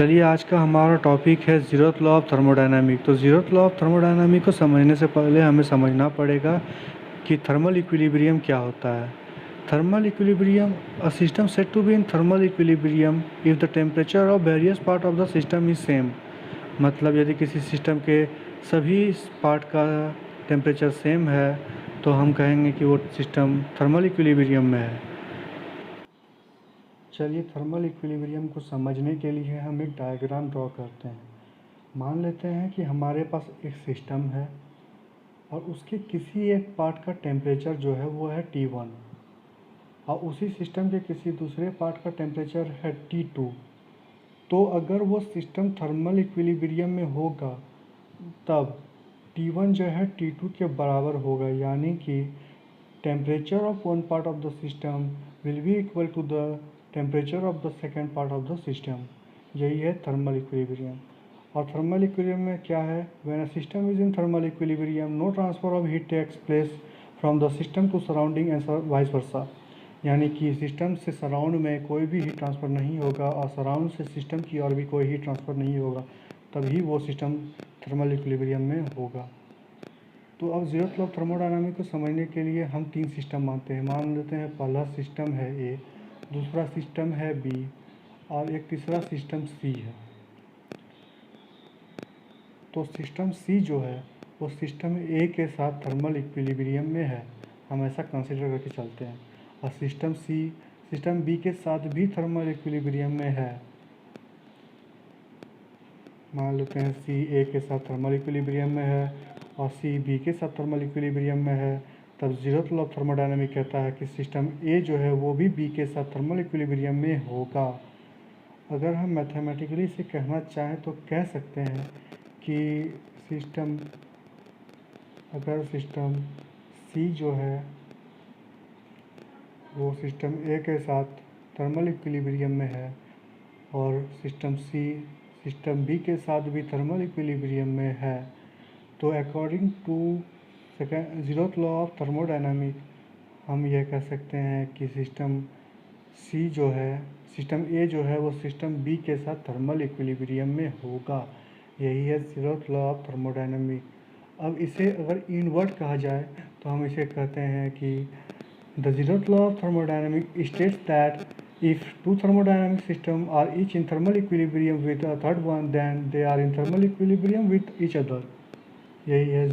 चलिए आज का हमारा टॉपिक है ज़ीरोथ लॉ ऑफ थर्मोडायनामिक। तो ज़ीरोथ लॉ ऑफ थर्मोडायनामिक को समझने से पहले हमें समझना पड़ेगा कि थर्मल इक्विलिब्रियम क्या होता है। Thermal equilibrium, a system said to be in thermal equilibrium if the temperature of various part of the system is same. मतलब यदि किसी सिस्टम के सभी पार्ट का टेम्परेचर सेम है तो हम कहेंगे कि वो सिस्टम थर्मल इक्विलिब्रियम में है। चलिए थर्मल इक्विलिब्रियम को समझने के लिए हम एक डायग्राम ड्रॉ करते हैं। मान लेते हैं कि हमारे पास एक सिस्टम है और उसके किसी एक पार्ट का टेम्परेचर जो है वो है T1 और उसी सिस्टम के किसी दूसरे पार्ट का टेम्परेचर है T2। तो अगर वो सिस्टम थर्मल इक्विलिब्रियम में होगा तब T1 जो है T2 के बराबर होगा, यानी कि temperature of one part of the system will be equal to the temperature of the second part of the system. यही है थर्मल इक्विलिब्रियम। और थर्मल इक्विलिब्रियम में क्या है, when a system is in thermal equilibrium no transfer of heat takes place from the system to surrounding and vice versa. यानी कि system से surround में कोई भी हीट ट्रांसफ़र नहीं होगा और सराउंड से सिस्टम की ओर भी कोई हीट ट्रांसफ़र नहीं होगा, तभी वो सिस्टम थर्मल इक्विलिब्रियम में होगा। तो अब ज़ीरोथ लॉ ऑफ थर्मोडायनामिक को समझने के लिए हम तीन सिस्टम मानते हैं। मान लेते हैं पहला सिस्टम है ए, दूसरा सिस्टम है बी और एक तीसरा सिस्टम सी है। तो सिस्टम सी जो है वो सिस्टम ए के साथ थर्मल इक्विलिब्रियम में है, हम ऐसा कंसिडर करके चलते हैं। और सिस्टम सी सिस्टम बी के साथ भी थर्मल इक्विलिब्रियम में है। मान लेते हैं सी ए के साथ थर्मल इक्विलिब्रियम में है और सी बी के साथ थर्मल इक्विलिब्रियम में है। तब ज़ीरोथ लॉ ऑफ थर्मोडायनामिक कहता है कि सिस्टम ए जो है वो भी बी के साथ थर्मल इक्विलिब्रियम में होगा। अगर हम मैथमेटिकली से कहना चाहें तो कह सकते हैं कि अगर सिस्टम सी जो है वो सिस्टम ए के साथ थर्मल इक्विलिब्रियम में है और सिस्टम सी सिस्टम बी के साथ भी थर्मल इक्विलिब्रियम में है, तो according to zeroth law of thermodynamic हम यह कह सकते हैं कि सिस्टम ए जो है वो सिस्टम बी के साथ थर्मल इक्विलिब्रियम में होगा। यही है ज़ीरोथ लॉ ऑफ थर्मोडायनामिक। अब इसे अगर इनवर्ट कहा जाए तो हम इसे कहते हैं कि the zeroth law of thermodynamic states that if two thermodynamic systems are each in thermal equilibrium with a third one, then they are in thermal equilibrium with each other। यही है